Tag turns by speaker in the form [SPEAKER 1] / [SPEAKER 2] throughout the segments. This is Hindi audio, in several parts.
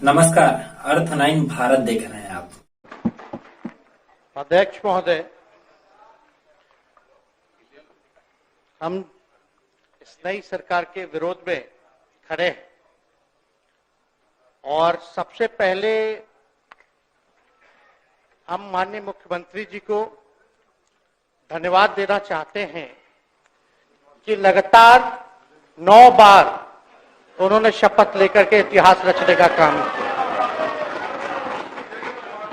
[SPEAKER 1] नमस्कार। अर्थ 9 भारत देख रहे हैं आप।
[SPEAKER 2] अध्यक्ष महोदय, हम इस नई सरकार के विरोध में खड़े हैं और सबसे पहले हम माननीय मुख्यमंत्री जी को धन्यवाद देना चाहते हैं कि लगातार 9 बार उन्होंने शपथ लेकर के इतिहास रचने का काम किया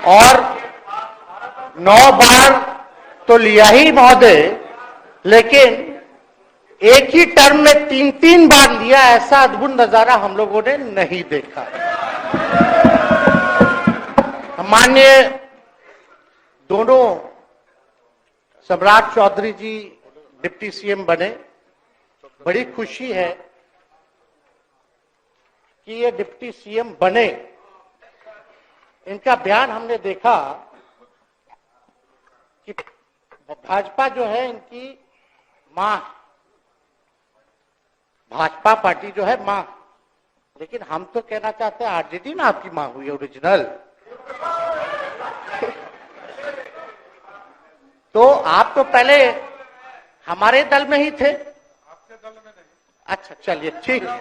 [SPEAKER 2] और 9 बार तो लिया ही महोदय, लेकिन एक ही टर्म में 3-3 बार लिया, ऐसा अद्भुत नजारा हम लोगों ने नहीं देखा। माननीय दोनों सम्राट चौधरी जी डिप्टी सीएम बने, बड़ी खुशी है कि ये डिप्टी सीएम बने। इनका बयान हमने देखा कि भाजपा जो है इनकी मां, भाजपा पार्टी जो है मां, लेकिन हम तो कहना चाहते हैं आरजेडी में आपकी मां हुई ओरिजिनल। तो आप तो पहले हमारे दल में ही थे। आपके दल में नहीं। अच्छा, चलिए ठीक है,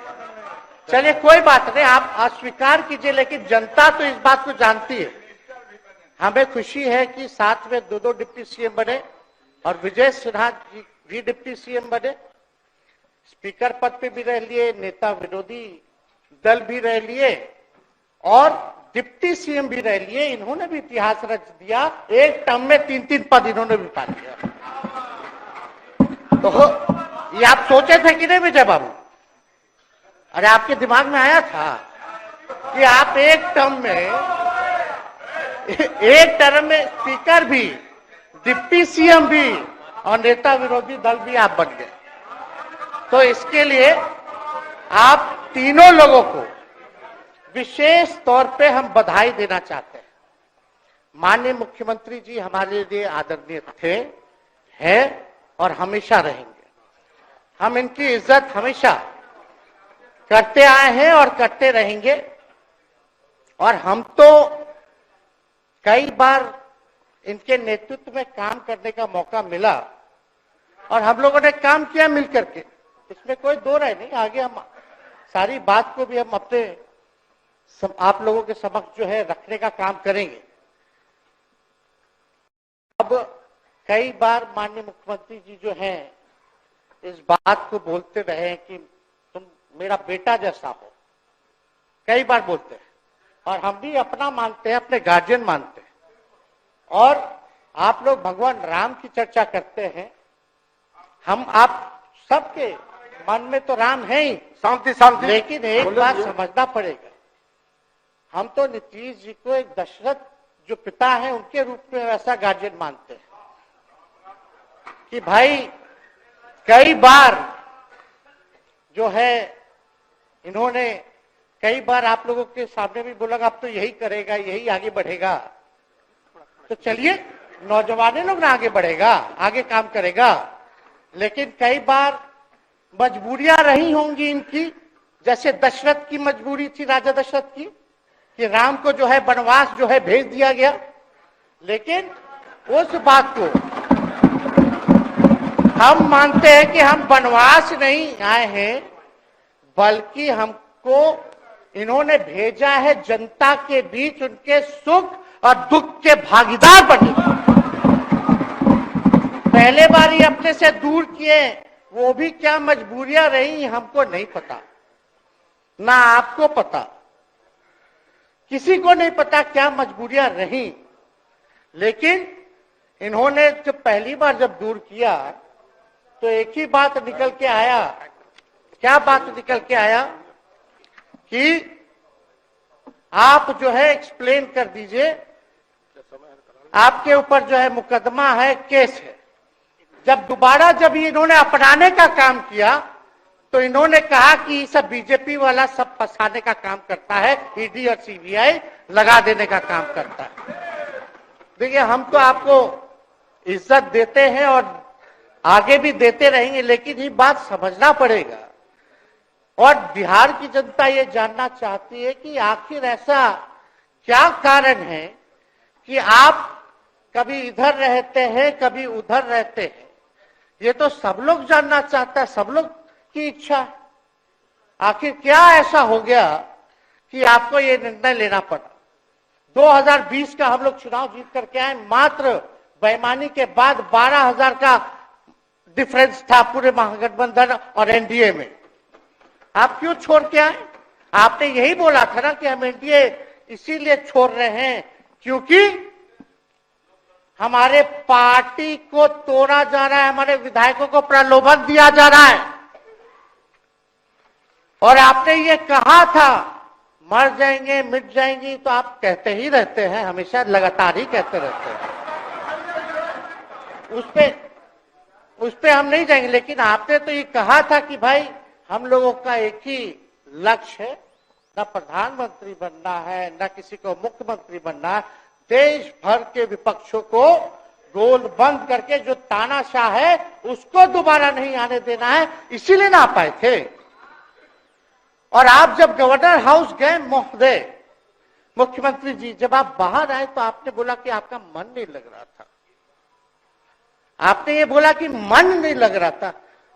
[SPEAKER 2] चलिए कोई बात नहीं, आप अस्वीकार कीजिए, लेकिन जनता तो इस बात को जानती है। हमें खुशी है कि साथ में दो डिप्टी सीएम बने और विजय सिन्हा जी भी डिप्टी सीएम बने, स्पीकर पद पे भी रह लिए, नेता विरोधी दल भी रह लिए और डिप्टी सीएम भी रह लिए। इन्होंने भी इतिहास रच दिया, एक टर्म में 3-3 पद इन्होंने भी पा लिया। तो ये आप सोचे थे कि नहीं विजय बाबू? अरे आपके दिमाग में आया था कि आप एक टर्म में स्पीकर भी, डिप्टी सीएम भी और नेता विरोधी दल भी आप बन गए। तो इसके लिए आप तीनों लोगों को विशेष तौर पे हम बधाई देना चाहते हैं। माननीय मुख्यमंत्री जी हमारे लिए आदरणीय थे, हैं और हमेशा रहेंगे। हम इनकी इज्जत हमेशा करते आए हैं और करते रहेंगे। और हम तो कई बार इनके नेतृत्व में काम करने का मौका मिला और हम लोगों ने काम किया मिलकर के, इसमें कोई दो राय नहीं। आगे हम सारी बात को भी हम अपने आप लोगों के समक्ष जो है रखने का काम करेंगे। अब कई बार माननीय मुख्यमंत्री जी जो हैं इस बात को बोलते रहे हैं कि तुम मेरा बेटा जैसा हो, कई बार बोलते हैं और हम भी अपना मानते हैं, अपने गार्जियन मानते हैं। और आप लोग भगवान राम की चर्चा करते हैं, हम आप सबके मन में तो राम है ही, शांति, लेकिन एक बात समझना पड़ेगा, हम तो नीतीश जी को एक दशरथ जो पिता है उनके रूप में वैसा गार्जियन मानते हैं कि भाई कई बार जो है इन्होंने कई बार आप लोगों के सामने भी बोला अब तो यही करेगा, यही आगे बढ़ेगा। तो चलिए नौजवान लोग ना आगे बढ़ेगा, आगे काम करेगा, लेकिन कई बार मजबूरियां रही होंगी इनकी, जैसे दशरथ की मजबूरी थी, राजा दशरथ की, कि राम को जो है वनवास जो है भेज दिया गया। लेकिन उस बात को हम मानते हैं कि हम वनवास नहीं आए हैं, बल्कि हमको इन्होंने भेजा है जनता के बीच उनके सुख और दुख के भागीदार बने। पहले बार ही अपने से दूर किए, वो भी क्या मजबूरियां रही हमको नहीं पता, ना आपको पता, किसी को नहीं पता क्या मजबूरियां रही। लेकिन इन्होंने जब पहली बार जब दूर किया तो एक ही बात निकल के आया। क्या बात निकल के आया कि आप जो है एक्सप्लेन कर दीजिए, आपके ऊपर जो है मुकदमा है, केस है। जब दोबारा जब इन्होंने अपनाने का काम किया तो इन्होंने कहा कि सब बीजेपी वाला सब फंसाने का काम करता है, ईडी और सीबीआई लगा देने का काम करता है। देखिए हम तो आपको इज्जत देते हैं और आगे भी देते रहेंगे, लेकिन ये बात समझना पड़ेगा और बिहार की जनता ये जानना चाहती है कि आखिर ऐसा क्या कारण है कि आप कभी इधर रहते हैं, कभी उधर रहते हैं। ये तो सब लोग जानना चाहता है, सब लोग की इच्छा है। आखिर क्या ऐसा हो गया कि आपको ये निर्णय लेना पड़ा। 2020 का हम लोग चुनाव जीत करके आए, मात्र बेईमानी के बाद 12,000 का डिफरेंस था पूरे महागठबंधन और एनडीए में। आप क्यों छोड़ के आए? आपने यही बोला था ना कि हम एनडीए इसीलिए छोड़ रहे हैं क्योंकि हमारे पार्टी को तोड़ा जा रहा है, हमारे विधायकों को प्रलोभन दिया जा रहा है। और आपने ये कहा था मर जाएंगे, मिट जाएंगी, तो आप कहते ही रहते हैं, हमेशा लगातार ही कहते रहते हैं। उस पे हम नहीं जाएंगे, लेकिन आपने तो ये कहा था कि भाई हम लोगों का एक ही लक्ष्य है, न प्रधानमंत्री बनना है, न किसी को मुख्यमंत्री बनना है। देश भर के विपक्षों को गोल बंद करके जो तानाशाह है उसको दोबारा नहीं आने देना है, इसीलिए ना आ पाए थे। और आप जब गवर्नर हाउस गए महोदय, मुख्यमंत्री जी, जब आप बाहर आए तो आपने बोला कि आपका मन नहीं लग रहा था। आपने ये बोला कि मन नहीं लग रहा था।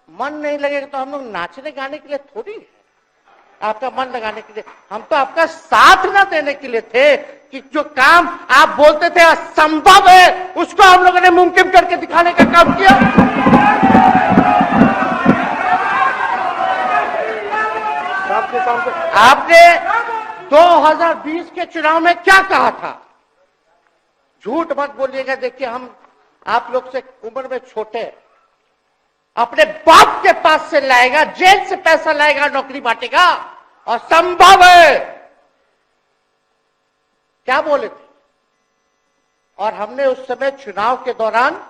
[SPEAKER 2] मन नहीं लगेगा तो हम लोग नाचने गाने के लिए थोड़ी है, आपका मन लगाने के लिए। हम तो आपका साथ ना देने के लिए थे कि जो काम आप बोलते थे असंभव है उसको हम लोगों ने मुमकिन करके दिखाने का काम किया। आपने 2020 के चुनाव में क्या कहा था? झूठ मत बोलिएगा। देखिए, हम आप लोग से उम्र में छोटे, अपने बाप के पास से लाएगा, जेल से पैसा लाएगा, नौकरी बांटेगा, और संभव है, क्या बोले थे। और हमने उस समय चुनाव के दौरान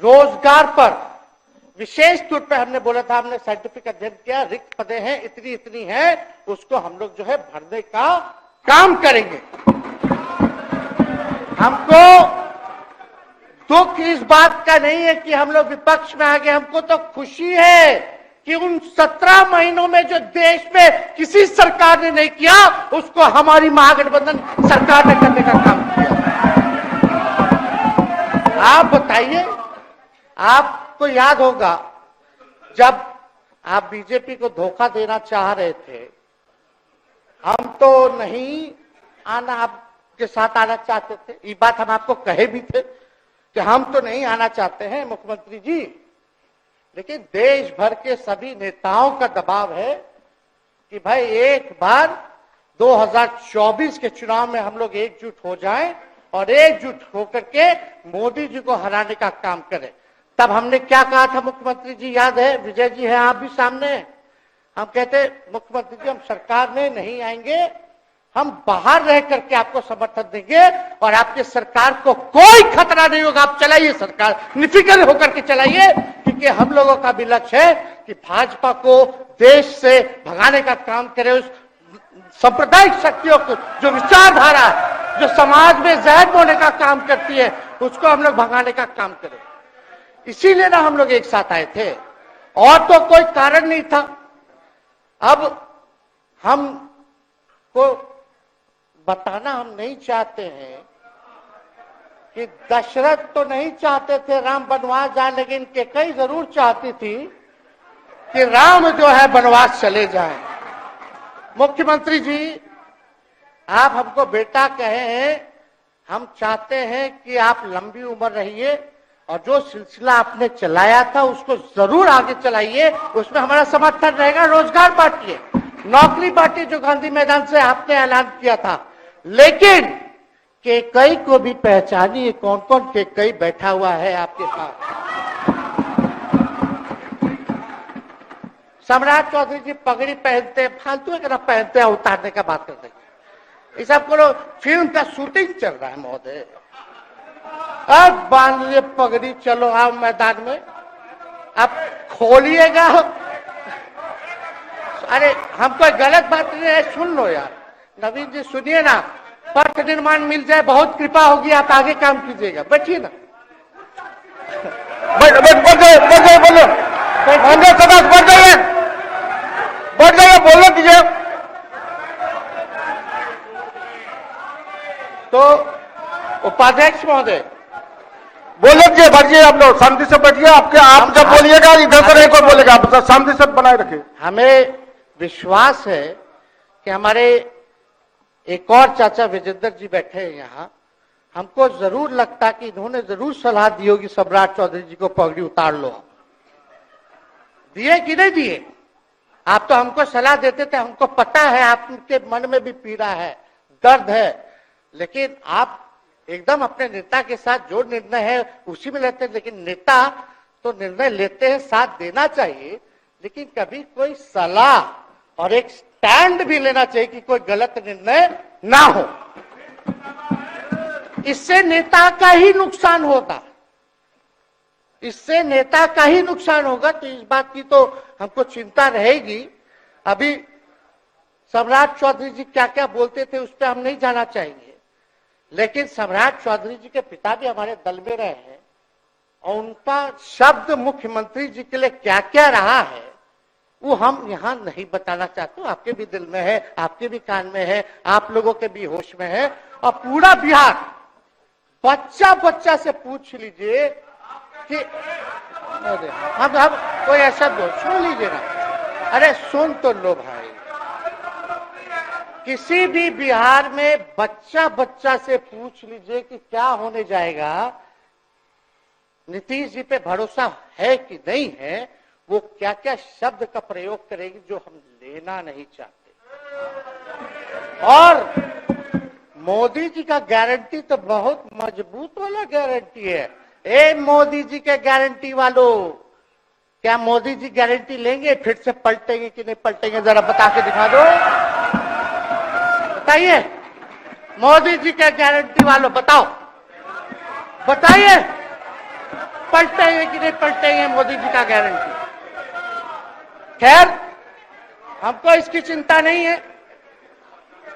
[SPEAKER 2] रोजगार पर विशेष तौर पे हमने बोला था, हमने साइंटिफिक अध्ययन किया, रिक्त पदे हैं इतनी इतनी है, उसको हम लोग जो है भरने का काम करेंगे। हमको दुख इस बात का नहीं है कि हम लोग विपक्ष में आ गए, हमको तो खुशी है कि उन 17 महीनों में जो देश में किसी सरकार ने नहीं किया उसको हमारी महागठबंधन सरकार ने करने का काम किया। आप बताइए, आपको याद होगा जब आप बीजेपी को धोखा देना चाह रहे थे, हम तो नहीं आना, आपके साथ आना चाहते थे। ये बात हम आपको कहे भी थे कि हम तो नहीं आना चाहते हैं मुख्यमंत्री जी, लेकिन देश भर के सभी नेताओं का दबाव है कि भाई एक बार 2024 के चुनाव में हम लोग एकजुट हो जाएं और एकजुट होकर के मोदी जी को हराने का काम करें। तब हमने क्या कहा था मुख्यमंत्री जी, याद है? विजय जी हैं, आप भी सामने। हम कहते मुख्यमंत्री जी, हम सरकार में नहीं आएंगे, हम बाहर रह करके आपको समर्थन देंगे और आपके सरकार को कोई खतरा नहीं होगा, आप चलाइए सरकार, निफिक्र होकर के चलाइए, क्योंकि हम लोगों का भी लक्ष्य है कि भाजपा को देश से भगाने का काम करे। उस सांप्रदायिक शक्तियों को, जो विचारधारा है, जो समाज में जहर बोने का काम करती है, उसको हम लोग भगाने का काम करें। इसीलिए ना हम लोग एक साथ आए थे, और तो कोई कारण नहीं था। अब हम को बताना हम नहीं चाहते हैं कि दशरथ तो नहीं चाहते थे राम वनवास जाए, लेकिन कैकेयी जरूर चाहती थी कि राम जो है वनवास चले जाएं। मुख्यमंत्री जी, आप हमको बेटा कहे हैं, हम चाहते हैं कि आप लंबी उम्र रहिए और जो सिलसिला आपने चलाया था उसको जरूर आगे चलाइए, उसमें हमारा समर्थन रहेगा। रोजगार बांटिए, नौकरी बांटिए, जो गांधी मैदान से आपने ऐलान किया था, लेकिन कैकेयी को भी पहचानिए, कौन कौन कैकेयी बैठा हुआ है आपके पास। सम्राट चौधरी जी पगड़ी पहनते, फालतू एक पहनते हैं, उतारने का बात करते हैं। ये सब को फिल्म का शूटिंग चल रहा है महोदय, अब बांध लिए पगड़ी, चलो आओ मैदान में, अब खोलिएगा। अरे हम कोई गलत बात नहीं है, सुन लो यार, नवीन जी सुनिए ना, पथ निर्माण मिल जाए, बहुत कृपा होगी, आप आगे काम कीजिएगा, बैठिए ना। बोलो उपाध्यक्ष महोदय,
[SPEAKER 3] बोलिए, बैठिए आप लोग, शांति से बैठिए। आप जब बोलिएगा इधर से नहीं कोई बोलेगा, आप शांति से बनाए रखिए।
[SPEAKER 2] हमें विश्वास है कि हमारे एक और चाचा विजेंद्र जी बैठे हैं यहाँ, हमको जरूर लगता कि इन्होंने जरूर सलाह दी होगी सम्राट चौधरी जी को पगड़ी उतार लो। दिए कि नहीं दिए? आप तो हमको सलाह देते थे, हमको पता है आपके मन में भी पीड़ा है, दर्द है, लेकिन आप एकदम अपने नेता के साथ जो निर्णय है उसी में लेते हैं। लेकिन नेता तो निर्णय लेते हैं, साथ देना चाहिए, लेकिन कभी कोई सलाह और एक स्टैंड भी लेना चाहिए कि कोई गलत निर्णय ना हो। इससे नेता का ही नुकसान होगा, इससे नेता का ही नुकसान होगा। तो इस बात की तो हमको चिंता रहेगी। अभी सम्राट चौधरी जी क्या क्या बोलते थे उस पर हम नहीं जाना चाहेंगे, लेकिन सम्राट चौधरी जी के पिता भी हमारे दल में रहे हैं और उनका शब्द मुख्यमंत्री जी के लिए क्या क्या रहा है वो हम यहां नहीं बताना चाहते। आपके भी दिल में है, आपके भी कान में है, आप लोगों के भी होश में है, और पूरा बिहार बच्चा बच्चा से पूछ लीजिए कि हम कोई ऐसा सुन लीजिए ना, अरे सुन तो लो भाई, किसी भी बिहार में बच्चा बच्चा से पूछ लीजिए कि क्या होने जाएगा, नीतीश जी पे भरोसा है कि नहीं है, वो क्या क्या शब्द का प्रयोग करेगी जो हम लेना नहीं चाहते। और मोदी जी का गारंटी तो बहुत मजबूत वाला गारंटी है। ए मोदी जी के गारंटी वालों, क्या मोदी जी गारंटी लेंगे फिर से पलटेंगे कि नहीं पलटेंगे? जरा बता के दिखा दो, बताइए। मोदी जी के गारंटी वालों बताओ, बताइए पलटेंगे कि नहीं पलटेंगे मोदी जी का गारंटी? खैर, हमको इसकी चिंता नहीं है।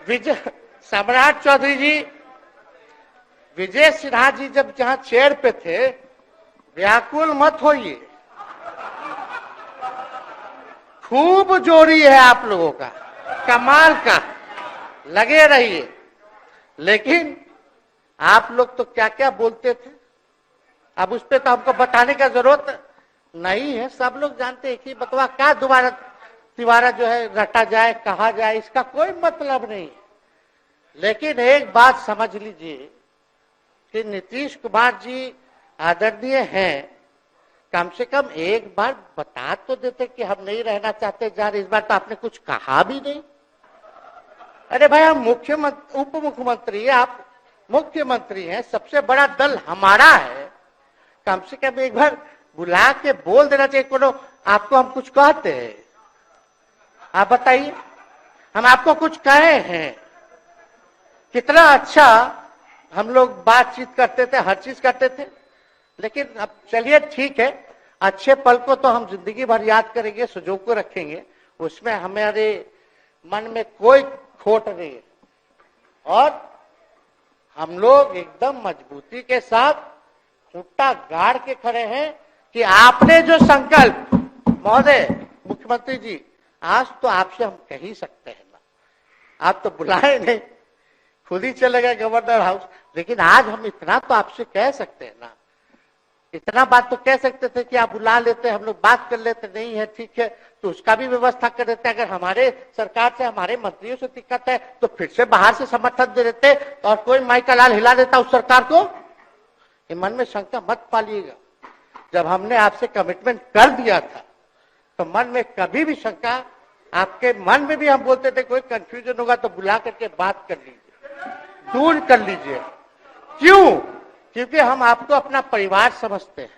[SPEAKER 2] विजय सम्राट चौधरी जी, विजय सिन्हा जी जब जहां चेयर पे थे, व्याकुल मत होइए, खूब जोरी है आप लोगों का, कमाल का, लगे रहिए। लेकिन आप लोग तो क्या क्या बोलते थे, अब उस पर तो हमको बताने का जरूरत नहीं है, सब लोग जानते हैं कि बतवा क्या तिवारा जो है रटा जाए, कहा जाए, इसका कोई मतलब नहीं। लेकिन एक बात समझ लीजिए कि नीतीश कुमार जी आदरणीय हैं, कम से कम एक बार बता तो देते कि हम नहीं रहना चाहते जा रहे। इस बार तो आपने कुछ कहा भी नहीं। अरे भाई, हम मुख्यमंत्री, उप मुख्यमंत्री, आप मुख्यमंत्री हैं, सबसे बड़ा दल हमारा है, कम से कम एक बार बुला के बोल देना चाहिए। कोनो आपको हम कुछ कहते हैं? आप बताइए, हम आपको कुछ कहे हैं? कितना अच्छा हम लोग बातचीत करते थे, हर चीज करते थे। लेकिन अब चलिए ठीक है, अच्छे पल को तो हम जिंदगी भर याद करेंगे, सुजो को रखेंगे, उसमें हमारे मन में कोई खोट नहीं है। और हम लोग एकदम मजबूती के साथ खूंटा गाड़ के खड़े हैं कि आपने जो संकल्प, महोदय मुख्यमंत्री जी, आज तो आपसे हम कह ही सकते हैं ना, आप तो बुलाए नहीं, खुद ही चले गए गवर्नर हाउस, लेकिन आज हम इतना तो आपसे कह सकते हैं ना, इतना बात तो कह सकते थे कि आप बुला लेते, हम लोग बात कर लेते। नहीं है ठीक है तो उसका भी व्यवस्था कर देते। अगर हमारे सरकार से, हमारे मंत्रियों से दिक्कत है तो फिर से बाहर से समर्थन दे देते और कोई माई का लाल हिला देता उस सरकार को। ये मन में शंका मत पालिएगा, जब हमने आपसे कमिटमेंट कर दिया था तो मन में कभी भी शंका, आपके मन में भी हम बोलते थे कोई कंफ्यूजन होगा तो बुला करके बात कर लीजिए, दूर कर लीजिए। क्यों? क्योंकि हम आपको अपना परिवार समझते हैं।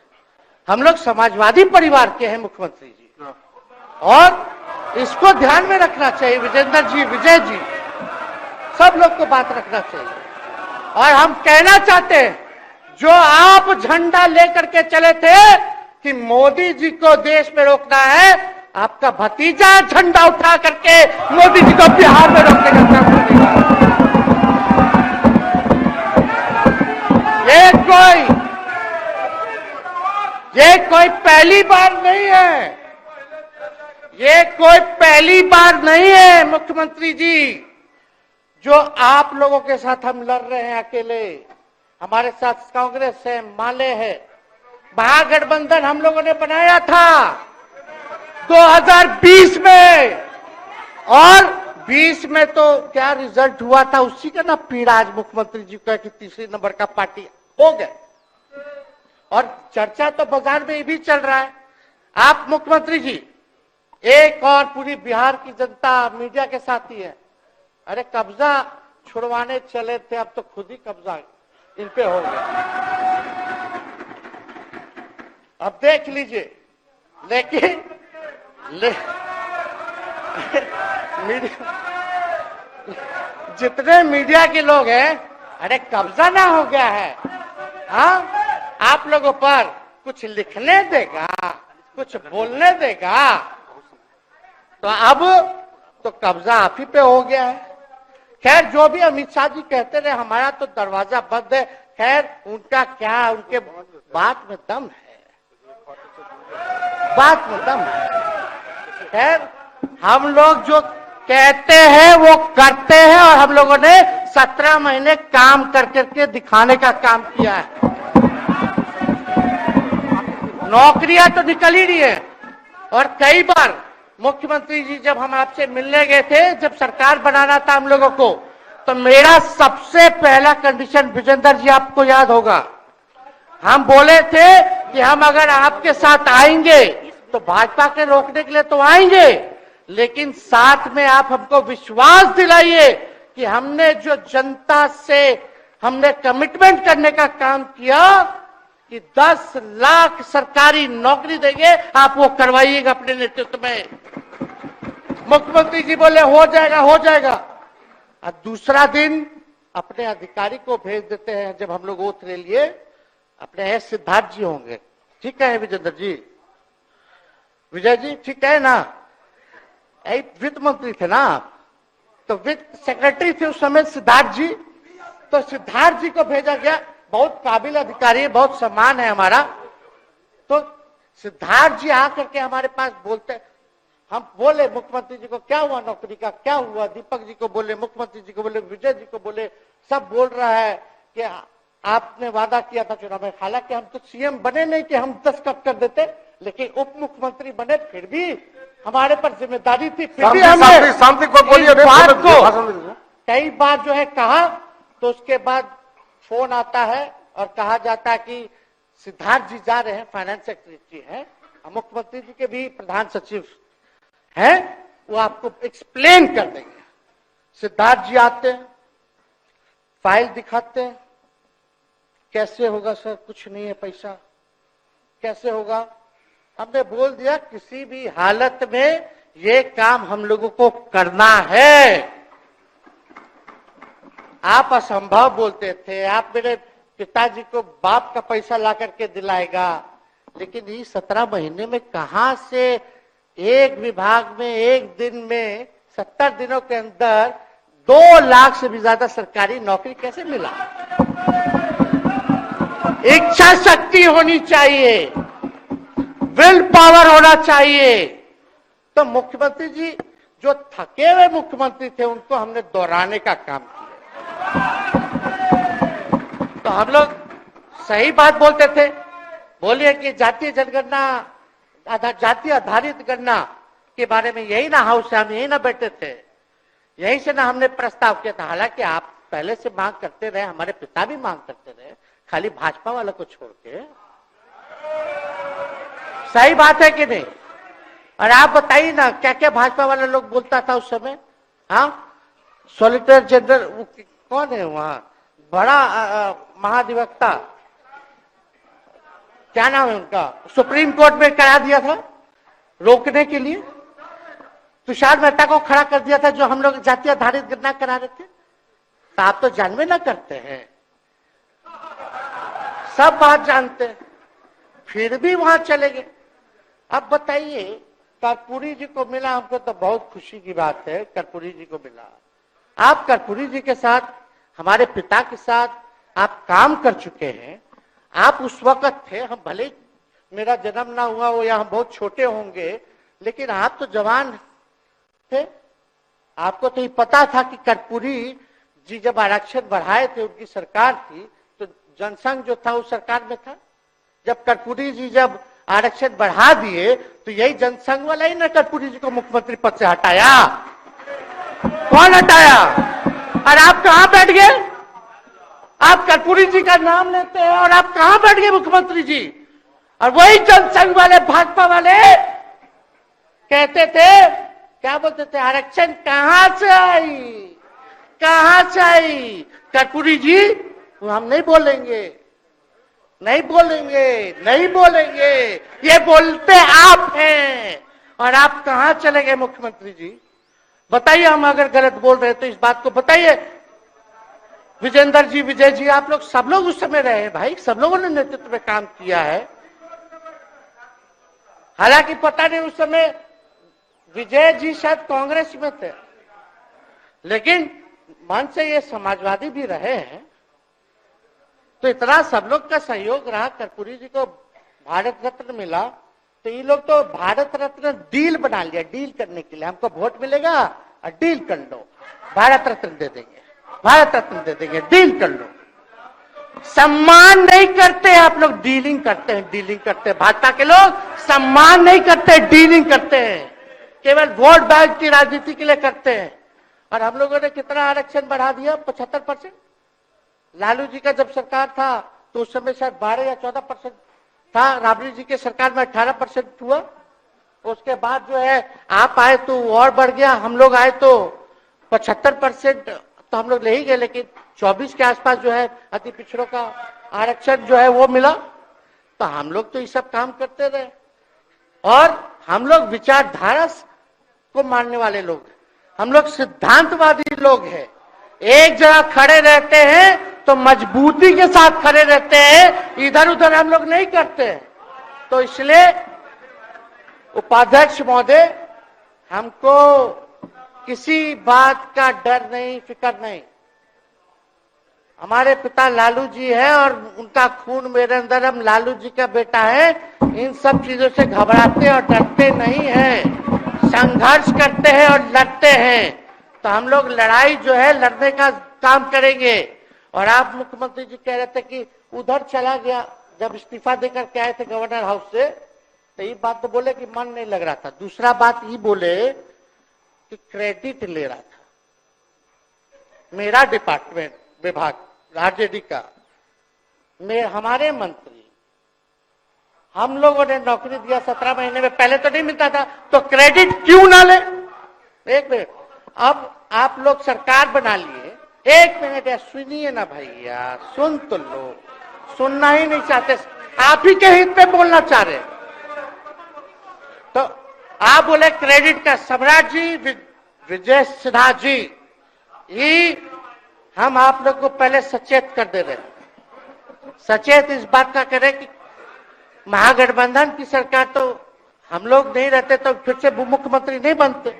[SPEAKER 2] हम लोग समाजवादी परिवार के हैं मुख्यमंत्री जी, और इसको ध्यान में रखना चाहिए। विजेंद्र जी, विजय जी, सब लोग को बात रखना चाहिए। और हम कहना चाहते हैं, जो आप झंडा लेकर के चले थे कि मोदी जी को देश में रोकना है, आपका भतीजा झंडा उठा करके मोदी जी को बिहार में रोकने का काम करेगा। ये कोई पहली बार नहीं है, ये कोई पहली बार नहीं है मुख्यमंत्री जी, जो आप लोगों के साथ हम लड़ रहे हैं अकेले। हमारे साथ कांग्रेस है, माले है। महागठबंधन हम लोगों ने बनाया था 2020 में, और 20 में तो क्या रिजल्ट हुआ था उसी का ना पीड़ा आज मुख्यमंत्री जी का कि तीसरे नंबर का पार्टी हो गए। और चर्चा तो बाजार में ये भी चल रहा है, आप मुख्यमंत्री जी एक और पूरी बिहार की जनता मीडिया के साथ ही है। अरे कब्जा छुड़वाने चले थे, अब तो खुद ही कब्जा इन पे हो गया। अब देख लीजिए, लेकिन जितने मीडिया के लोग हैं, अरे कब्जा ना हो गया है, हाँ आप लोगों पर कुछ लिखने देगा, कुछ बोलने देगा, तो अब तो कब्जा आप ही पे हो गया है। खैर जो भी अमित शाह जी कहते रहे, हमारा तो दरवाजा बंद है। खैर उनका क्या, उनके बात में दम है, बात में दम है। खैर हम लोग जो कहते हैं वो करते हैं, और हम लोगों ने 17 महीने काम कर करके दिखाने का काम किया है। नौकरियां तो निकल ही रही है। और कई बार मुख्यमंत्री जी जब हम आपसे मिलने गए थे, जब सरकार बनाना था हम लोगों को, तो मेरा सबसे पहला कंडीशन, विजेंद्र जी आपको याद होगा, हम बोले थे कि हम अगर आपके साथ आएंगे तो भाजपा के रोकने के लिए तो आएंगे, लेकिन साथ में आप हमको विश्वास दिलाइए कि हमने जो जनता से हमने कमिटमेंट करने का काम किया कि 10 लाख सरकारी नौकरी देंगे, आप वो करवाइएगा अपने नेतृत्व में। मुख्यमंत्री जी बोले हो जाएगा, हो जाएगा। और दूसरा दिन अपने अधिकारी को भेज देते हैं, जब हम लोग ओथ ले लिए, अपने एस सिद्धार्थ जी होंगे, ठीक है विजेंद्र जी, विजय जी ठीक है ना, वित्त मंत्री थे ना, तो वित्त सेक्रेटरी थे उस समय सिद्धार्थ जी, तो सिद्धार्थ जी को भेजा गया। बहुत काबिल अधिकारी है, बहुत सम्मान है हमारा। तो सिद्धार्थ जी आकर के हमारे पास बोलते, हम बोले मुख्यमंत्री जी को क्या हुआ नौकरी का, क्या हुआ, दीपक जी को बोले, मुख्यमंत्री जी को बोले, विजय जी को बोले, सब बोल रहा है कि आपने वादा किया था चुनाव में। हालांकि हम तो सीएम बने नहीं कि हम 10 कट कर देते, लेकिन उप मुख्यमंत्री बने, फिर भी हमारे पर जिम्मेदारी थी, फिर भी हमने
[SPEAKER 3] शांति को बोलिए,
[SPEAKER 2] बात को कई बार जो है कहा। तो उसके बाद फोन आता है और कहा जाता है कि सिद्धार्थ जी जा रहे हैं, फाइनेंस सेक्रेटरी हैं, मुख्यमंत्री जी के भी प्रधान सचिव हैं, वो आपको एक्सप्लेन कर देंगे। सिद्धार्थ जी आते हैं, फाइल दिखाते हैं, कैसे होगा सर, कुछ नहीं है पैसा, कैसे होगा। हमने बोल दिया किसी भी हालत में ये काम हम लोगों को करना है। आप असंभव बोलते थे, आप मेरे पिताजी को बाप का पैसा ला करके दिलाएगा, लेकिन ये 17 महीने में कहां से एक विभाग में एक दिन में 70 दिनों के अंदर 2 लाख से भी ज्यादा सरकारी नौकरी कैसे मिला। इच्छा शक्ति होनी चाहिए, विल पावर होना चाहिए। तो मुख्यमंत्री जी जो थके हुए मुख्यमंत्री थे, उनको हमने दोहराने का काम किया। तो हम लोग सही बात बोलते थे, बोलिए कि जातीय जनगणना, जाति आधारित गणना के बारे में यही ना हाउस से हम यही ना बैठे थे, यहीं से ना हमने प्रस्ताव किया था। हालांकि आप पहले से मांग करते रहे, हमारे पिता भी मांग करते रहे, खाली भाजपा वाला को छोड़ के। सही बात है कि नहीं? और आप बताइए ना क्या क्या भाजपा वाला लोग बोलता था उस समय। हाँ, सॉलिसिटर जनरल कौन है वहां, बड़ा महाधिवक्ता, क्या नाम है उनका, सुप्रीम कोर्ट में करा दिया था रोकने के लिए, तुषार मेहता को खड़ा कर दिया था, जो हम लोग जाति आधारित गणना करा रहे थे। तो आप तो जानवे ना करते हैं, सब बात जानते हैं, फिर भी वहां चले गए। अब बताइए, कर्पूरी जी को मिला, हमको तो बहुत खुशी की बात है, कर्पूरी जी को मिला। आप कर्पूरी जी के साथ, हमारे पिता के साथ आप काम कर चुके हैं। आप उस वक्त थे, हम भले मेरा जन्म ना हुआ हो या हम बहुत छोटे होंगे, लेकिन आप तो जवान थे। आपको तो ये पता था कि कर्पूरी जी जब आरक्षण बढ़ाए थे, उनकी सरकार थी, तो जनसंघ जो था उस सरकार में था। जब कर्पूरी जी जब आरक्षण बढ़ा दिए तो यही जनसंघ वाला ही ना कर्पूरी जी को मुख्यमंत्री पद से हटाया। कौन हटाया? और आप कहां बैठ गए? आप कर्पूरी जी का नाम लेते हैं और आप कहां बैठ गए मुख्यमंत्री जी? और वही जनसंघ वाले भाजपा वाले कहते थे, क्या बोलते थे, आरक्षण कहां से आई, कहां से आई? कर्पूरी जी हम नहीं बोलेंगे, नहीं बोलेंगे, नहीं बोलेंगे, ये बोलते आप हैं। और आप कहां चले गए मुख्यमंत्री जी? बताइए, हम अगर गलत बोल रहे तो इस बात को बताइए। विजेंद्र जी, विजय जी, आप लोग सब लोग उस समय रहे हैं भाई, सब लोगों ने नेतृत्व में काम किया है। हालांकि पता नहीं उस समय विजय जी शायद कांग्रेस में थे, लेकिन मन से ये समाजवादी भी रहे हैं। तो इतना सब लोग का सहयोग रहा, कर्पूरी जी को भारत रत्न मिला, तो ये लोग तो भारत रत्न डील बना लिया, डील करने के लिए। हमको वोट मिलेगा और डील कर लो, भारत रत्न दे देंगे, भारत रत्न दे देंगे, डील कर लो। सम्मान नहीं करते आप लोग, डीलिंग करते हैं, डीलिंग करते हैं। भाजपा के लोग सम्मान नहीं करते, डीलिंग करते हैं, केवल वोट बैंक की राजनीति के लिए करते हैं। और हम लोगों ने कितना आरक्षण बढ़ा दिया? 75%। लालू जी का जब सरकार था तो उस समय शायद 12 या 14% था, राबड़ी जी के सरकार में 18% हुआ। उसके बाद जो है आप आए तो और बढ़ गया, हम लोग आए तो 75% तो हम लोग ले ही गए, लेकिन 24 के आसपास जो है अति पिछड़ों का आरक्षण जो है वो मिला। तो हम लोग तो ये सब काम करते रहे, और हम लोग विचारधारा को मानने वाले लोग हैं, हम लोग सिद्धांतवादी लोग हैं। एक जगह खड़े रहते हैं तो मजबूती के साथ खड़े रहते हैं, इधर उधर हम लोग नहीं करते हैं। तो इसलिए उपाध्यक्ष महोदय, हमको किसी बात का डर नहीं, फिक्र नहीं। हमारे पिता लालू जी है और उनका खून मेरे अंदर, हम लालू जी का बेटा है। इन सब चीजों से घबराते और डरते नहीं हैं, संघर्ष करते हैं और लड़ते हैं। तो हम लोग लड़ाई जो है लड़ने का काम करेंगे। और आप मुख्यमंत्री जी कह रहे थे कि उधर चला गया, जब इस्तीफा देकर के आए थे गवर्नर हाउस से, तो ये बात तो बोले कि मन नहीं लग रहा था। दूसरा बात ये बोले कि क्रेडिट ले रहा था, मेरा डिपार्टमेंट विभाग आरजेडी का, हमारे मंत्री, हम लोगों ने नौकरी दिया 17 महीने में, पहले तो नहीं मिलता था, तो क्रेडिट क्यों ना ले? एक मिनट, अब आप लोग सरकार बना लिए, एक मिनट यार सुनिए ना भैया, सुन तो लो, सुनना ही नहीं चाहते, आप ही के हित में बोलना चाह रहे। तो आप बोले क्रेडिट का, सम्राट जी, विजय सिन्हा जी, ये हम आप लोग को पहले सचेत कर दे रहे हैं। सचेत इस बात का करें कि महागठबंधन की सरकार तो हम लोग नहीं रहते तो फिर से मुख्यमंत्री नहीं बनते।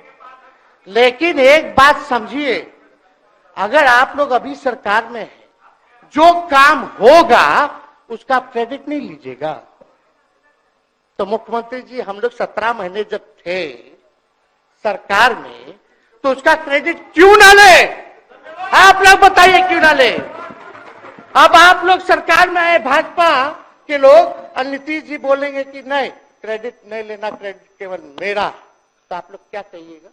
[SPEAKER 2] लेकिन एक बात समझिए, अगर आप लोग अभी सरकार में हैं, जो काम होगा उसका क्रेडिट नहीं लीजिएगा। तो मुख्यमंत्री जी, हम लोग 17 महीने जब थे सरकार में, तो उसका क्रेडिट क्यों ना ले? आप लोग बताइए क्यों ना ले? अब आप लोग सरकार में आए भाजपा के लोग, और नीतीश जी बोलेंगे कि नहीं क्रेडिट नहीं लेना, क्रेडिट केवल मेरा, तो आप लोग क्या कहिएगा?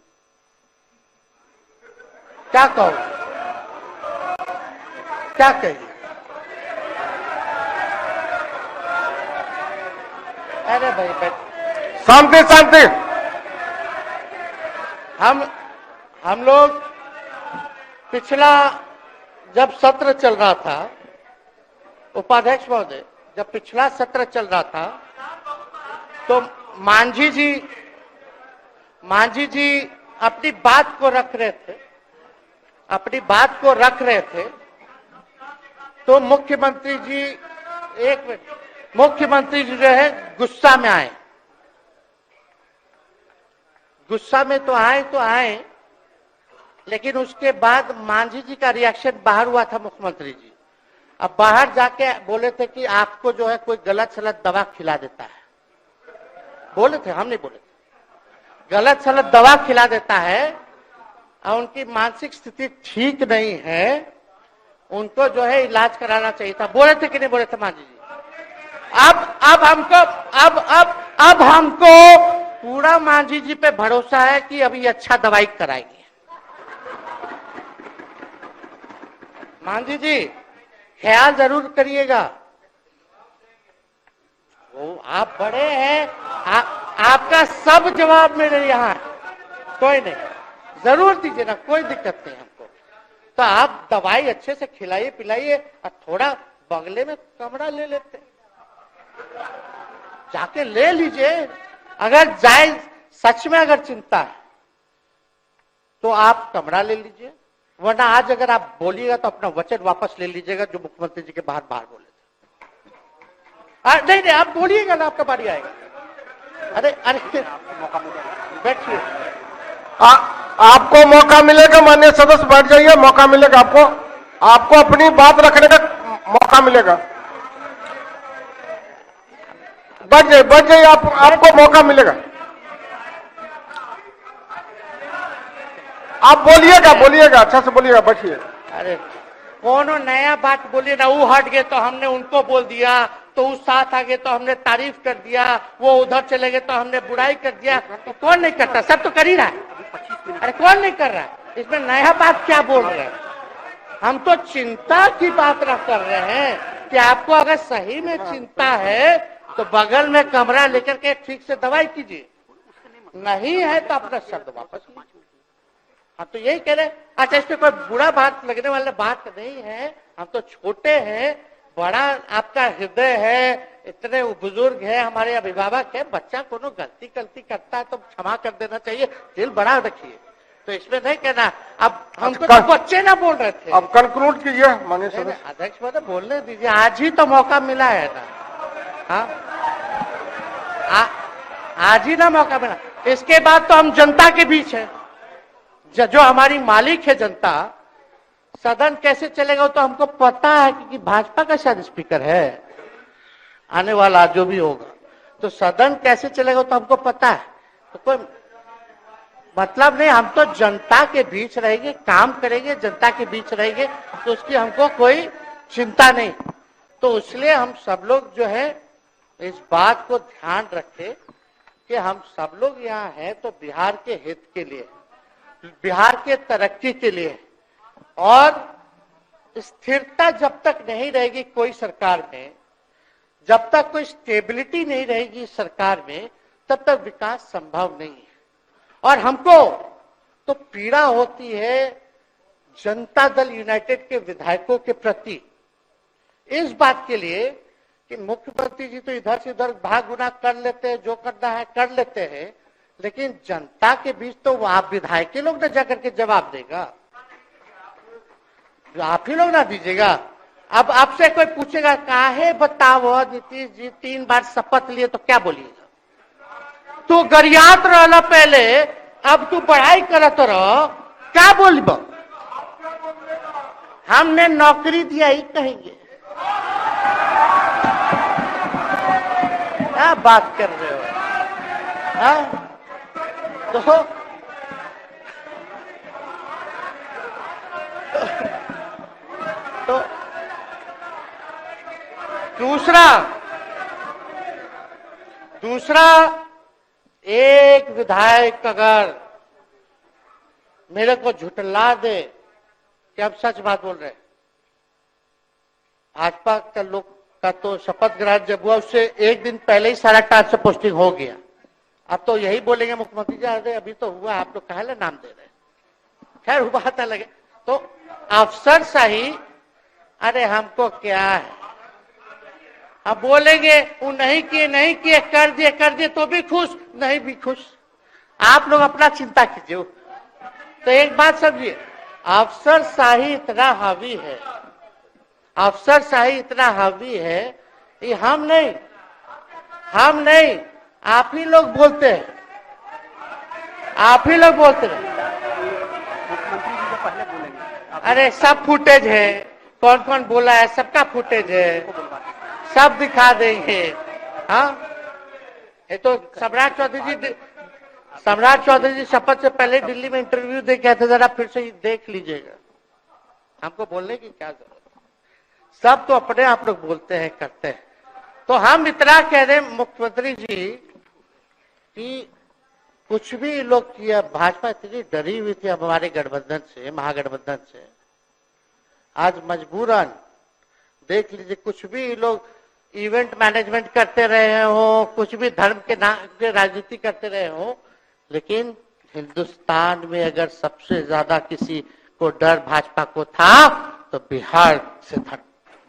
[SPEAKER 2] क्या कहो, क्या कहिए? अरे भाई
[SPEAKER 3] शांति शांति।
[SPEAKER 2] हम लोग पिछला जब सत्र चल रहा था, उपाध्यक्ष महोदय, जब पिछला सत्र चल रहा था तो मांझी जी अपनी बात को रख रहे थे, तो मुख्यमंत्री जी, एक मिनट, मुख्यमंत्री जी जो है गुस्सा में आए। गुस्सा में तो आए, लेकिन उसके बाद मांझी जी का रिएक्शन बाहर हुआ था मुख्यमंत्री जी। अब बाहर जाके बोले थे कि आपको जो है कोई गलत सलत दवा खिला देता है, बोले थे, हम नहीं बोले थे, गलत सलत दवा खिला देता है और उनकी मानसिक स्थिति ठीक नहीं है, उनको जो है इलाज कराना चाहिए था। बोले थे कि नहीं बोले थे मांझी जी? अब हमको पूरा मांझी जी पे भरोसा है कि अभी अच्छा दवाई कराएंगे। मांझी जी ख्याल जरूर करिएगा। वो आप बड़े हैं, आपका सब जवाब मेरे यहाँ है, कोई नहीं, जरूर दीजिए ना, कोई दिक्कत नहीं हमको। तो आप दवाई अच्छे से खिलाइए पिलाइए और थोड़ा बगले में कमरा ले लेते, जाके ले लीजिए। अगर जाए सच में अगर चिंता है तो आप कमरा ले लीजिए, वरना आज अगर आप बोलिएगा तो अपना वचन वापस ले लीजिएगा जो मुख्यमंत्री जी के बाहर बोले थे। नहीं आप बोलिएगा ना, आपका बारी आएगा। अरे मौका मिलेगा, बैठिए।
[SPEAKER 3] आपको मौका मिलेगा, माननीय सदस्य बैठ जाइए, मौका मिलेगा आपको, आपको अपनी बात रखने का मौका मिलेगा। बैठ जाइए, आपको मौका मिलेगा। आप बोलिएगा, अच्छा से बोलिएगा, बैठिए।
[SPEAKER 2] अरे कोनो नया बात बोलिए ना, वो हट गए तो हमने उनको बोल दिया, तो उस साथ आ गए तो हमने तारीफ कर दिया, वो उधर चले गए तो हमने बुराई कर दिया। तो कौन नहीं करता? सब तो कर ही रहा है। अरे कौन नहीं कर रहा है? इसमें नया बात क्या बोल रहे हैं? हम तो चिंता की बात न कर रहे हैं कि आपको अगर सही में चिंता है तो बगल में कमरा लेकर के ठीक से दवाई कीजिए, नहीं है तो अपना शब्द वापस लीजिए। हम तो यही कह रहे हैं। अच्छा, इसमें कोई बुरा बात लगने वाला बात नहीं है, हम तो छोटे हैं, बड़ा आपका हृदय है, इतने बुजुर्ग है, हमारे अभिभावक है, बच्चा कोनो गलती करता है तो क्षमा कर देना चाहिए, दिल बड़ा रखिए। तो इसमें नहीं कहना। अब हमको तो बच्चे ना बोल रहे थे।
[SPEAKER 3] अब कंक्लूड कीजिए माननीय सदस्य।
[SPEAKER 2] अध्यक्ष महोदय बोलने दीजिए, आज ही तो मौका मिला है ना। हाँ, आज ही ना मौका मिला, इसके बाद तो हम जनता के बीच है। जो हमारी मालिक है जनता, सदन कैसे चलेगा तो हमको पता है, क्योंकि भाजपा का शायद स्पीकर है आने वाला जो भी होगा, तो सदन कैसे चलेगा तो हमको पता है। तो कोई मतलब नहीं, हम तो जनता के बीच रहेंगे, काम करेंगे, जनता के बीच रहेंगे, तो उसकी हमको कोई चिंता नहीं। तो इसलिए हम सब लोग जो है इस बात को ध्यान रखें कि हम सब लोग यहाँ हैं तो बिहार के हित के लिए, बिहार के तरक्की के लिए, और स्थिरता जब तक नहीं रहेगी कोई सरकार में, जब तक कोई स्टेबिलिटी नहीं रहेगी सरकार में, तब तक विकास संभव नहीं है। और हमको तो पीड़ा होती है जनता दल यूनाइटेड के विधायकों के प्रति, इस बात के लिए कि मुख्यमंत्री जी तो इधर से उधर भाग गुना कर लेते हैं, जो करना है कर लेते हैं, लेकिन जनता के बीच तो आप विधायक के लोग ना जाकर के जवाब देगा, आप ही लोग ना दीजिएगा। अब आपसे कोई पूछेगा काहे बताओ नीतीश जी 3 बार शपथ लिए, तो क्या बोलिएगा? तू गरियात रहला पहले, अब तू पढ़ाई करत रहो, क्या बोलब? हमने नौकरी दिया ही कहेंगे। क्या बात कर रहे हो? हाँ? तो दूसरा एक विधायक अगर मेरे को झुठला दे कि अब सच बात बोल रहे, भाजपा का लोग का तो शपथ ग्रहण जब हुआ उससे एक दिन पहले ही सारा ट्रांसफर पोस्टिंग हो गया। अब तो यही बोलेंगे मुख्यमंत्री जी अरे अभी तो हुआ, आप लोग काहे नाम दे रहे? खैर वो बात अलग है। तो अफसरशाही, अरे हमको क्या है, अब बोलेंगे वो नहीं किए कर दिए तो भी खुश, नहीं भी खुश। आप लोग अपना चिंता कीजिए। तो एक बात समझिए, अफसरशाही इतना हावी है, अफसरशाही इतना हावी है, ये हम नहीं आप ही लोग बोलते हैं, आप ही लोग बोलते हैं।
[SPEAKER 4] मुख्यमंत्री जी तो पहले बोलेंगे।
[SPEAKER 2] अरे सब फुटेज है, कौन कौन बोला है सबका फुटेज है, सब दिखा देंगे। हाँ, ये तो सम्राट चौधरी जी शपथ से पहले दिल्ली में इंटरव्यू दे के आए थे, जरा फिर से देख लीजिएगा, हमको बोलने की क्या जरूरत। सब तो अपने आप लोग बोलते हैं, करते हैं। तो हम इतना कह रहे मुख्यमंत्री जी कि कुछ भी लोग किया, भाजपा इतनी डरी हुई थी हमारे गठबंधन से, महागठबंधन से, आज मजबूरन देख लीजिए, कुछ भी लोग इवेंट मैनेजमेंट करते रहे हो, कुछ भी धर्म के नाम पे राजनीति करते रहे हो, लेकिन हिंदुस्तान में अगर सबसे ज्यादा किसी को डर भाजपा को था तो बिहार से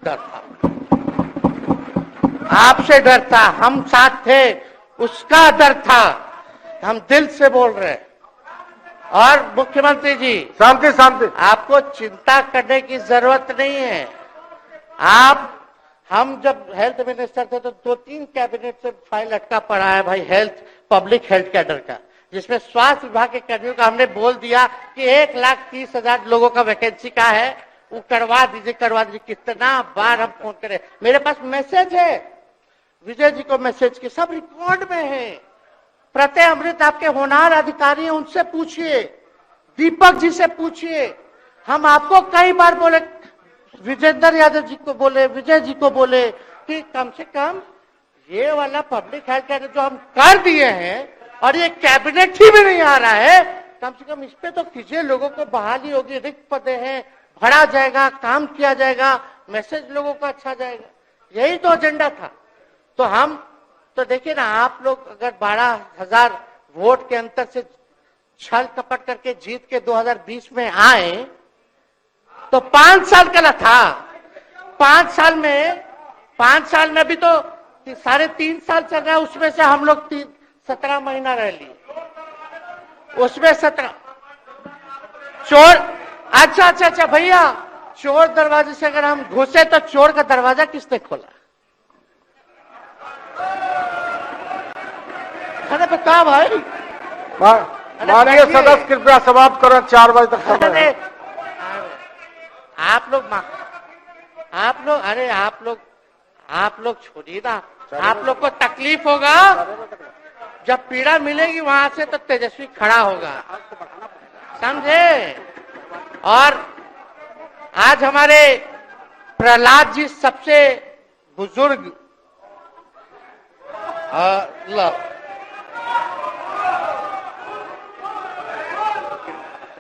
[SPEAKER 2] डर था, आपसे डर था, हम साथ थे, उसका डर था। हम दिल से बोल रहे हैं। और मुख्यमंत्री जी,
[SPEAKER 3] शांति शांति,
[SPEAKER 2] आपको चिंता करने की जरूरत नहीं है। हम जब हेल्थ मिनिस्टर थे तो 2-3 कैबिनेट से फाइल अटका पड़ा है भाई, हेल्थ, पब्लिक हेल्थ कैडर का, जिसमें स्वास्थ्य विभाग के कर्मियों का हमने बोल दिया कि 1,30,000 लोगों का वैकेंसी का है, वो करवा दीजिए। कितना बार हम फोन करें, मेरे पास मैसेज है, विजय जी को मैसेज की, सब रिकॉर्ड में है। प्रत्यय अमृत आपके होनहार अधिकारी हैं, उनसे पूछिए, दीपक जी से पूछिए। हम आपको कई बार बोले, विजेंद्र यादव जी को बोले, विजय जी को बोले कि कम से कम ये वाला पब्लिक हेल्थ केयर जो हम कर दिए हैं और ये कैबिनेट ही भी नहीं आ रहा है, कम से कम इस पे तो कीजिए, लोगों को बहाली होगी, रिक्त पदे हैं, भरा जाएगा, काम किया जाएगा, मैसेज लोगों का अच्छा जाएगा। यही तो एजेंडा था। तो हम तो देखिए ना, आप लोग अगर 12,000 वोट के अंतर से छल कपट करके जीत के 2020 में आए तो 5 साल का था। 5 साल में भी तो 3.5 साल चल रहा है, उसमें से हम लोग 17 महीना रह लिए, उसमें 17 चोर। अच्छा भैया, चोर दरवाजे से अगर हम घुसे तो चोर का दरवाजा किसने खोला? अरे बता भाई,
[SPEAKER 3] माननीय सदस्य कृपया समाप्त करें, 4 बजे तक समय है।
[SPEAKER 2] आप लोग छोड़िए ना, आप लोग को तकलीफ होगा, जब पीड़ा मिलेगी वहां से तो तेजस्वी खड़ा होगा, समझे? और आज हमारे प्रहलाद जी सबसे बुजुर्ग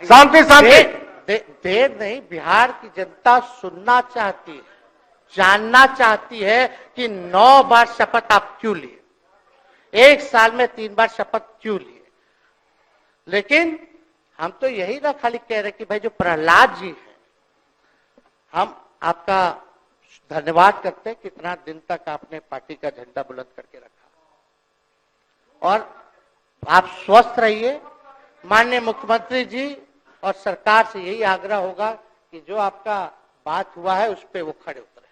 [SPEAKER 3] शांति शांति,
[SPEAKER 2] देर नहीं, बिहार की जनता सुनना चाहती है, जानना चाहती है कि 9 बार शपथ आप क्यों लिए, 1 साल में 3 बार शपथ क्यों लिए। लेकिन हम तो यही ना खाली कह रहे कि भाई जो प्रहलाद जी हैं, हम आपका धन्यवाद करते हैं, कितना दिन तक आपने पार्टी का झंडा बुलंद करके रखा। और आप स्वस्थ रहिए। माननीय मुख्यमंत्री जी और सरकार से यही आग्रह होगा कि जो आपका बात हुआ है उस पे वो खड़े उतरे।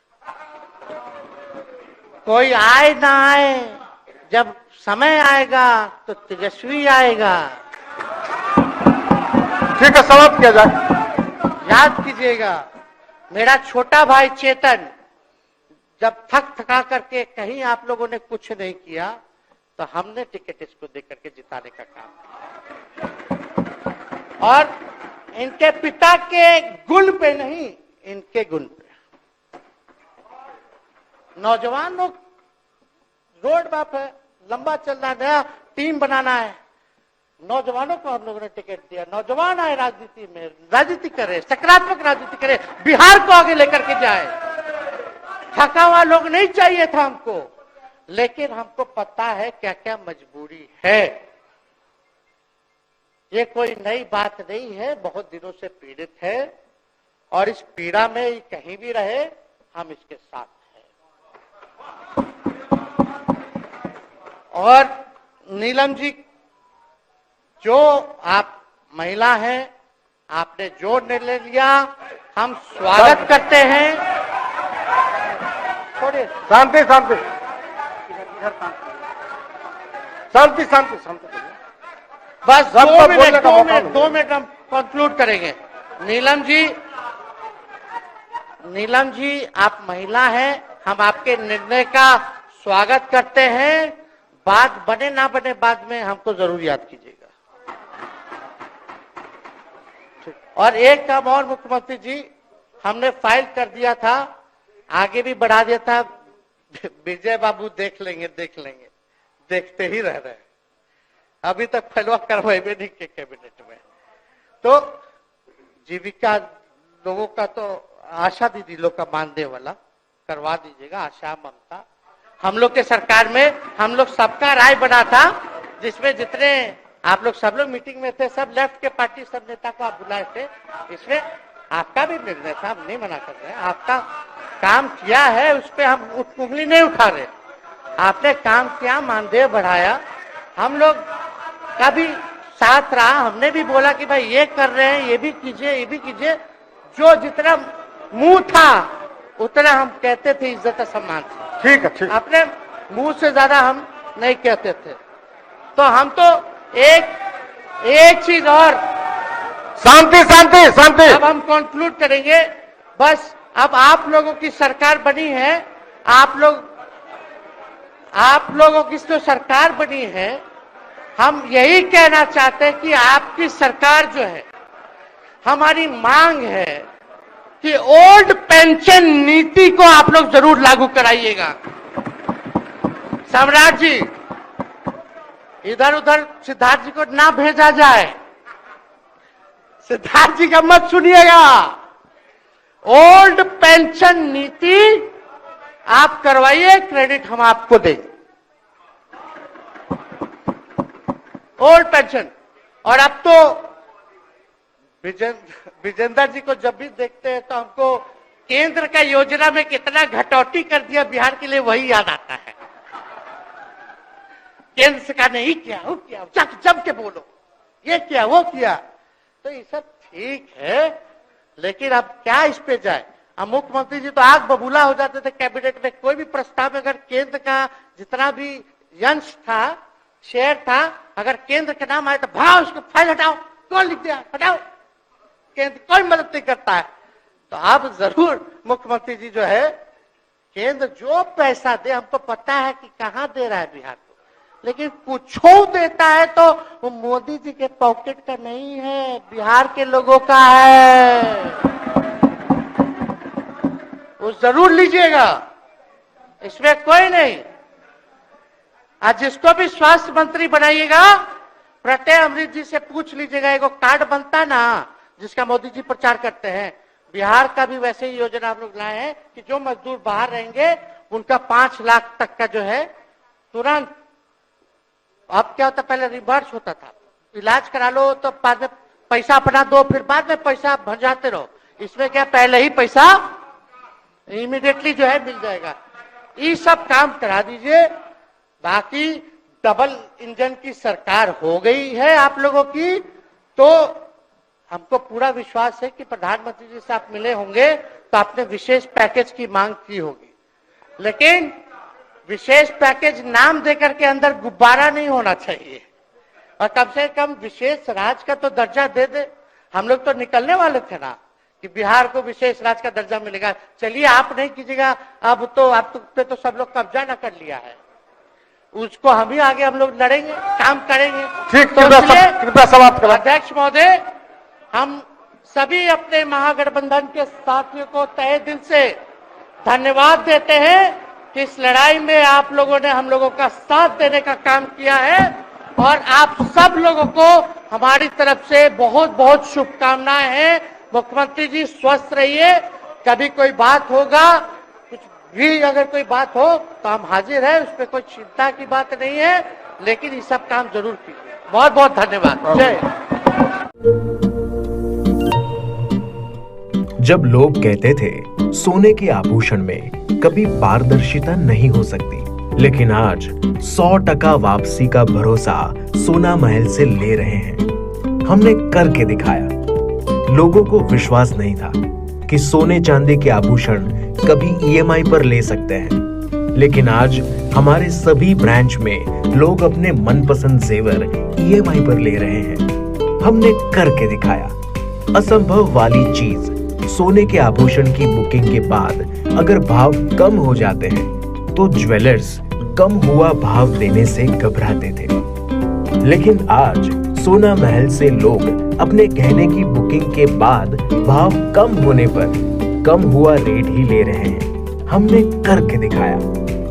[SPEAKER 2] कोई आए ना आए, जब समय आएगा तो तेजस्वी आएगा।
[SPEAKER 3] ठीक है, समाप्त किया जाए।
[SPEAKER 2] याद कीजिएगा, मेरा छोटा भाई चेतन जब थका करके कहीं आप लोगों ने कुछ नहीं किया तो हमने टिकट इसको देकर के जिताने का काम किया। और इनके पिता के गुण पे नहीं, इनके गुण पे। नौजवान लोग रोड मैप है, लंबा चलना है, नया टीम बनाना है, नौजवानों को हम लोगों ने टिकट दिया। नौजवान आए राजनीति में, राजनीति करे, सकारात्मक राजनीति करे, बिहार को आगे लेकर के जाए। थका हुआ लोग नहीं चाहिए था हमको, लेकिन हमको पता है क्या क्या मजबूरी है। ये कोई नई बात नहीं है, बहुत दिनों से पीड़ित है और इस पीड़ा में कहीं भी रहे हम इसके साथ हैं। और नीलम जी, जो आप महिला हैं, आपने जो निर्णय लिया हम स्वागत करते हैं। थोड़े
[SPEAKER 3] शांति शांति शांति शांति शांति,
[SPEAKER 2] बस 2 मिनट हम कंक्लूड करेंगे। नीलम जी आप महिला हैं, हम आपके निर्णय का स्वागत करते हैं। बात बने ना बने बाद में हमको जरूर याद कीजिएगा। और एक काम और मुख्यमंत्री जी, हमने फाइल कर दिया था आगे भी बढ़ा दिया था। विजय बाबू देख लेंगे, देखते ही रह रहे हैं। अभी तक फैलवा करवाए भी नहीं के कैबिनेट में। तो जीविका लोगों का तो आशा दीदी लोग का मानदेय वाला करवा दीजिएगा, आशा ममता। हम लोग के सरकार में हम लोग सबका राय बना था, जिसमें जितने आप लोग सब लोग मीटिंग में थे, सब लेफ्ट के पार्टी सब नेता को आप बुलाए थे। इसमें आपका भी निर्णय था, हम नहीं मना कर रहे हैं। आपका काम किया है, उस पर हम उंगली नहीं उठा रहे। आपने काम किया, मानदेय बढ़ाया, हम लोग का भी साथ रहा। हमने भी बोला कि भाई ये कर रहे हैं, ये भी कीजिए, ये भी कीजिए। जो जितना मुंह था उतना हम कहते थे, इज्जत और सम्मान से।
[SPEAKER 3] ठीक है, ठीक।
[SPEAKER 2] अपने मुंह से ज्यादा हम नहीं कहते थे। तो हम तो एक चीज और,
[SPEAKER 3] शांति शांति शांति।
[SPEAKER 2] अब हम कंक्लूड करेंगे। बस अब आप लोगों की सरकार बनी है, आप लोगों की जो सरकार बनी है, हम यही कहना चाहते हैं कि आपकी सरकार जो है, हमारी मांग है कि ओल्ड पेंशन नीति को आप लोग जरूर लागू कराइएगा। सम्राट जी, इधर उधर सिद्धार्थ जी को ना भेजा जाए। सिद्धार्थ जी का मत सुनिएगा। ओल्ड पेंशन नीति आप करवाइए, क्रेडिट हम आपको देंगे। Old pension. और अब तो विजेंद्र जी को जब भी देखते हैं तो हमको केंद्र का योजना में कितना घटौती कर दिया बिहार के लिए, वही याद आता है। केंद्र सरकार ने ही किया, वो किया, जम के बोलो, ये किया, वो किया। तो ये सब ठीक है, लेकिन अब क्या इस पे जाए। अब मुख्यमंत्री जी तो आग बबूला हो जाते थे कैबिनेट में। कोई भी प्रस्ताव में अगर केंद्र का जितना भी अंश था, शेयर था, अगर केंद्र का नाम आए तो भाव उसको फाइल हटाओ, कौन लिख दिया, हटाओ, केंद्र कोई मदद नहीं करता है। तो अब जरूर मुख्यमंत्री जी जो है, केंद्र जो पैसा दे, हमको पता है कि कहां दे रहा है बिहार को, लेकिन कुछ देता है तो वो मोदी जी के पॉकेट का नहीं है, बिहार के लोगों का है। वो जरूर लीजिएगा, इसमें कोई नहीं। आज जिसको भी स्वास्थ्य मंत्री बनाइएगा, प्रत्यय अमृत जी से पूछ लीजिएगा। एगो कार्ड बनता ना, जिसका मोदी जी प्रचार करते हैं, बिहार का भी वैसे ही योजना हम लोग लाए हैं कि जो मजदूर बाहर रहेंगे उनका 5 लाख तक का जो है तुरंत। अब क्या होता, पहले रिवर्स होता था, इलाज करा लो तो बाद में पैसा अपना दो, फिर बाद में पैसा भंजाते रहो। इसमें क्या, पहले ही पैसा इमीडिएटली जो है मिल जाएगा। ये सब काम करा दीजिए। बाकी डबल इंजन की सरकार हो गई है आप लोगों की, तो हमको पूरा विश्वास है कि प्रधानमंत्री जी से आप मिले होंगे तो आपने विशेष पैकेज की मांग की होगी। लेकिन विशेष पैकेज नाम देकर के अंदर गुब्बारा नहीं होना चाहिए, और कम से कम विशेष राज्य का तो दर्जा दे दे। हम लोग तो निकलने वाले थे ना कि बिहार को विशेष राज्य का दर्जा मिलेगा। चलिए आप नहीं कीजिएगा, अब तो आप पे तो सब लोग कब्जा न कर लिया है, उसको हम ही आगे हम लोग लड़ेंगे, काम करेंगे।
[SPEAKER 3] ठीक,
[SPEAKER 2] तो
[SPEAKER 3] कृपया समाप्त करें।
[SPEAKER 2] अध्यक्ष महोदय, हम सभी अपने महागठबंधन के साथियों को तहे दिल से धन्यवाद देते हैं कि इस लड़ाई में आप लोगों ने हम लोगों का साथ देने का काम किया है, और आप सब लोगों को हमारी तरफ से बहुत बहुत शुभकामनाएं हैं। मुख्यमंत्री जी स्वस्थ रहिए। कभी कोई बात होगा, कुछ भी अगर कोई बात हो तो हम हाजिर हैं, उसमें कोई चिंता की बात नहीं है, लेकिन ये सब काम जरूर कीजिए। बहुत बहुत धन्यवाद। जय।
[SPEAKER 5] जब लोग कहते थे सोने के आभूषण में कभी पारदर्शिता नहीं हो सकती, लेकिन आज 100% वापसी का भरोसा सोना महल से ले रहे हैं। हमने करके दिखाया। लोगों को विश्वास नहीं था कि सोने चांदी के आभूषण कभी EMI पर ले सकते हैं, लेकिन आज हमारे सभी ब्रांच में लोग अपने मनपसंद जेवर EMI पर ले रहे हैं। हमने करके दिखाया। असंभव वाली चीज, सोने के आभूषण की बुकिंग के बाद अगर भाव कम हो जाते हैं तो ज्वेलर्स कम हुआ भाव देने से घबराते थे, लेकिन आज सोना महल से लोग अपने गहने की बुकिंग के बाद भाव कम होने पर कम हुआ रेट ही ले रहे हैं। हमने करके दिखाया।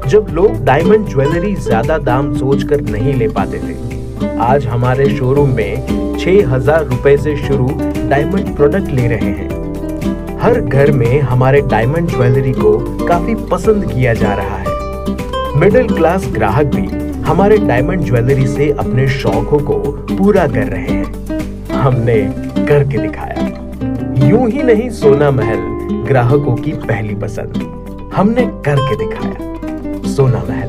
[SPEAKER 5] जब लोग डायमंड ज्वेलरी ज्यादा दाम सोचकर नहीं ले पाते थे, आज हमारे शोरूम में 6,000 रुपए से शुरू डायमंड प्रोडक्ट ले रहे हैं। हर घर में हमारे डायमंड ज्वेलरी को काफी पसंद किया जा रहा है। मिडिल क्लास ग्राहक भी हमारे डायमंड ज्वेलरी से अपने शौकों को पूरा कर रहे हैं। हमने करके दिखाया। यूं ही नहीं सोना महल ग्राहकों की पहली पसंद, हमने करके दिखाया। सोना महल,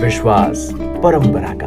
[SPEAKER 5] विश्वास परंपरा का।